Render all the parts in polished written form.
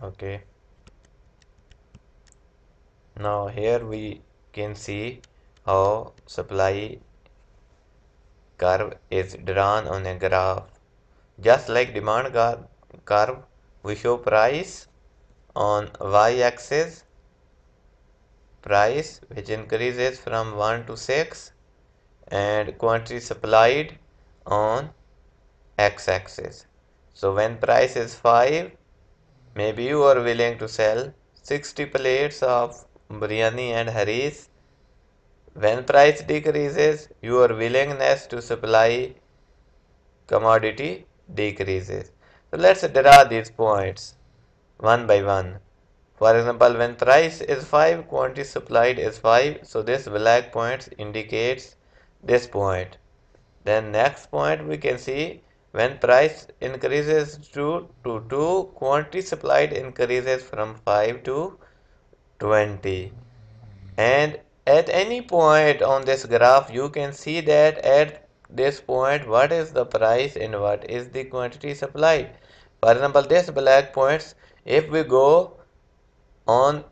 Okay, now here we can see how supply curve is drawn on a graph. Just like demand curve, we show price on y-axis, price which increases from 1 to 6, and quantity supplied on x-axis. So when price is 5, maybe you are willing to sell 60 plates of biryani and haris. When price decreases, your willingness to supply commodity decreases. So let's draw these points one by one. For example, when price is 5, quantity supplied is 5. So this black point indicates this point. Then next point we can see when price increases to 2, quantity supplied increases from 5 to 20. And at any point on this graph, you can see that at this point, what is the price and what is the quantity supplied. For example, this black points, if we go on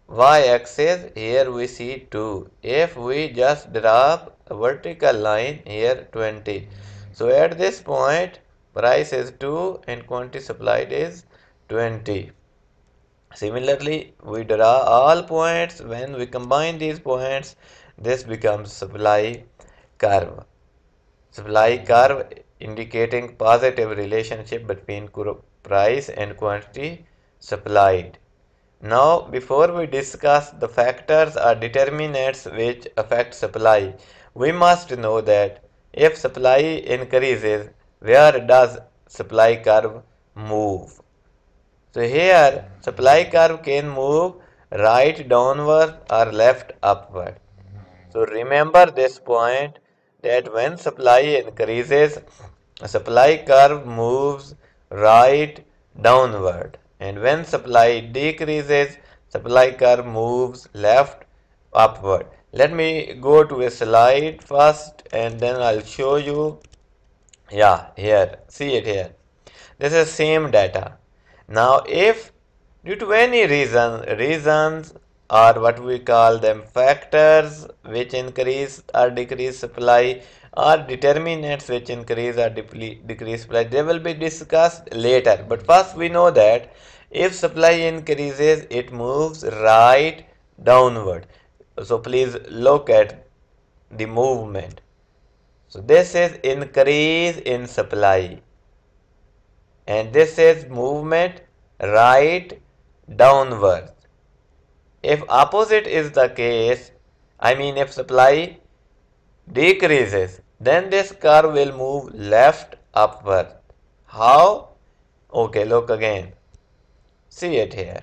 y-axis, here we see 2. If we just draw a vertical line, here 20. So at this point, price is 2 and quantity supplied is 20. Similarly, we draw all points. When we combine these points, this becomes supply curve. Supply curve indicating positive relationship between price and quantity supplied. Now, before we discuss the factors or determinants which affect supply, we must know that if supply increases, where does supply curve move? So here, supply curve can move right downward or left upward. So remember this point that when supply increases, supply curve moves right downward, and when supply decreases, supply curve moves left upward. Let me go to a slide first and then I'll show you. Yeah, here, see it here. This is same data. Now if due to any reasons are what we call them factors which increase or decrease supply, or determinants which increase or decrease supply, they will be discussed later. But first we know that if supply increases, it moves right downward. So please look at the movement. So this is increase in supply, and this is movement right downward. If opposite is the case, I mean if supply decreases, then this curve will move left upward. How? Okay, look again. See it here.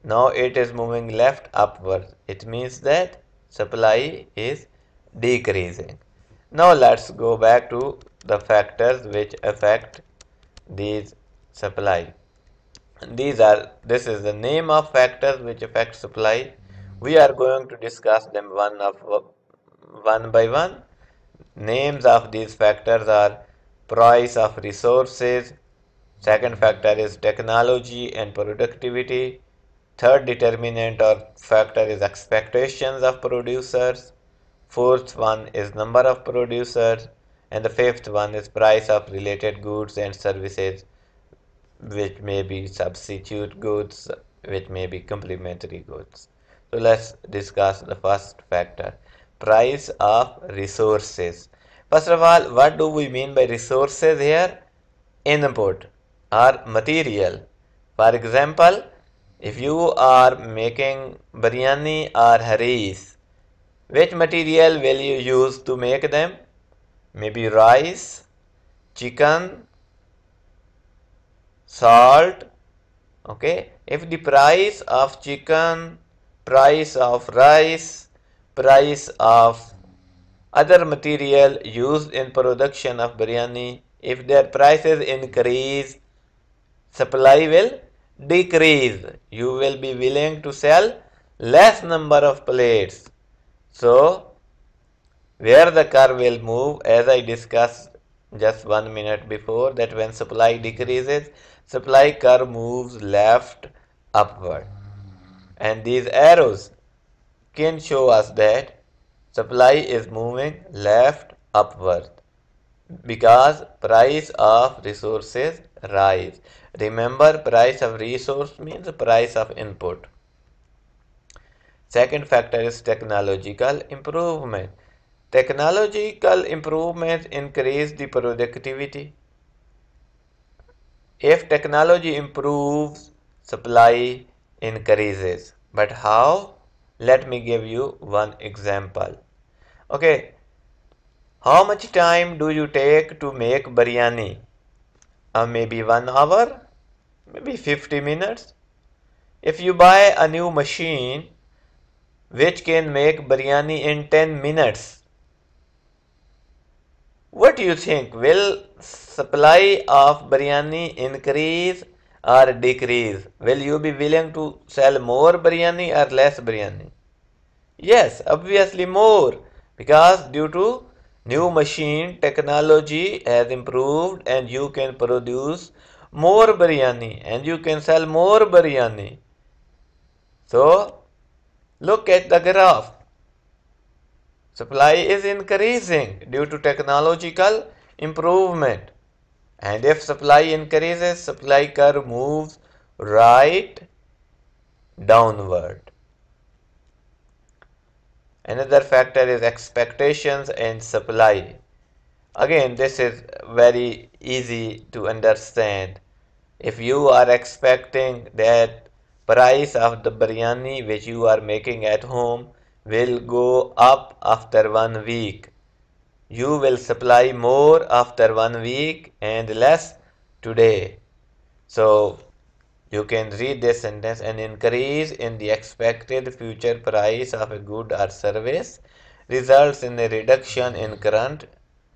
Now it is moving left upward. It means that supply is decreasing. Now let's go back to the factors which affect these supply. This is the name of factors which affect supply. We are going to discuss them one by one. Names of these factors are price of resources. Second factor is technology and productivity. Third determinant or factor is expectations of producers. Fourth one is number of producers. And the fifth one is price of related goods and services, which may be substitute goods, which may be complementary goods. So let's discuss the first factor, price of resources. First of all, what do we mean by resources here? Input or material. For example, if you are making biryani or haris, which material will you use to make them? Maybe rice, chicken, salt. Okay, if the price of chicken, price of rice, price of other material used in production of biryani, if their prices increase, supply will decrease. You will be willing to sell less number of plates. So where the curve will move, as I discussed just 1 minute before, that when supply decreases, supply curve moves left upward. And these arrows can show us that supply is moving left upward because price of resources rise. Remember, price of resource means price of input. Second factor is technological improvement. Technological improvements increase the productivity. If technology improves, supply increases. But how? Let me give you one example. Okay, how much time do you take to make biryani? Maybe 1 hour, maybe 50 minutes. If you buy a new machine which can make biryani in 10 minutes, what do you think? Will supply of biryani increase or decrease? Will you be willing to sell more biryani or less biryani? Yes, obviously more, because due to new machine technology has improved and you can produce more biryani and you can sell more biryani. So look at the graph. Supply is increasing due to technological improvement. And if supply increases, supply curve moves right downward. Another factor is expectations and supply. Again, this is very easy to understand. If you are expecting that price of the biryani which you are making at home will go up after 1 week, you will supply more after 1 week and less today. So you can read this sentence: an increase in the expected future price of a good or service results in a reduction in current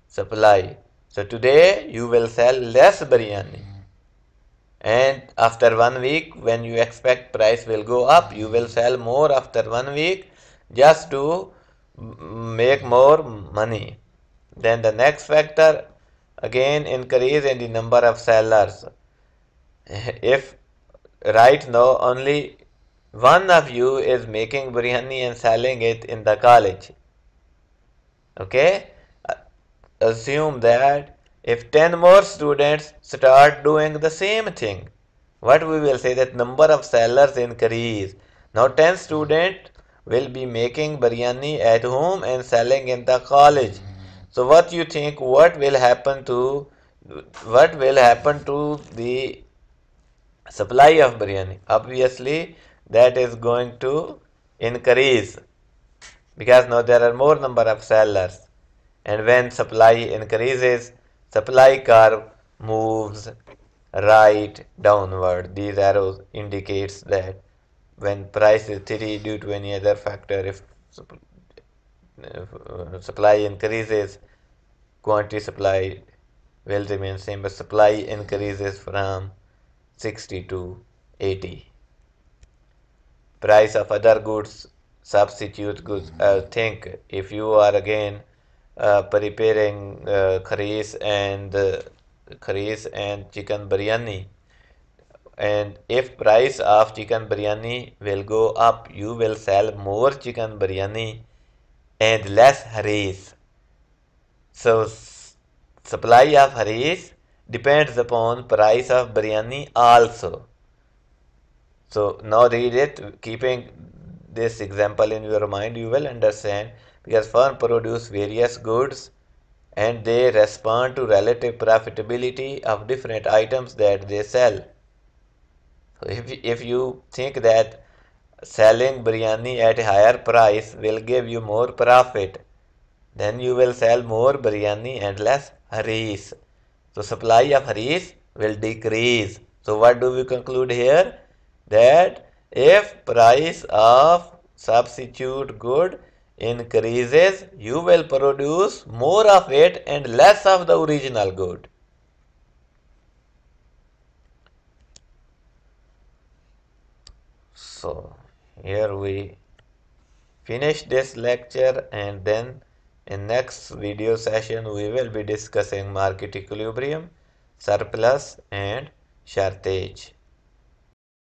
supply. So today you will sell less biryani. And after 1 week, when you expect price will go up, you will sell more after 1 week just to make more money. Then the next factor, again, increase in the number of sellers. If right now only one of you is making biryani and selling it in the college, okay, assume that if 10 more students start doing the same thing, what we will say, that number of sellers increase. Now 10 students will be making biryani at home and selling in the college. So what you think, what will happen to the supply of biryani? Obviously that is going to increase because now there are more number of sellers. And when supply increases, supply curve moves right downward. These arrows indicates that when price is 3 due to any other factor, if supply increases, quantity supplied will remain same, but supply increases from 60 to 80. Price of other goods, substitute goods. Think if you are again preparing kharis and chicken biryani, and if price of chicken biryani will go up, you will sell more chicken biryani and less haris. So supply of haris depends upon price of biryani also. So now read it, keeping this example in your mind, you will understand, because firm produce various goods and they respond to relative profitability of different items that they sell. So if you think that selling biryani at a higher price will give you more profit, then you will sell more biryani and less haris. So supply of haris will decrease. So what do we conclude here? That if price of substitute good increases, you will produce more of it and less of the original good. So here we finish this lecture, and then In next video session, we will be discussing market equilibrium, surplus and shortage.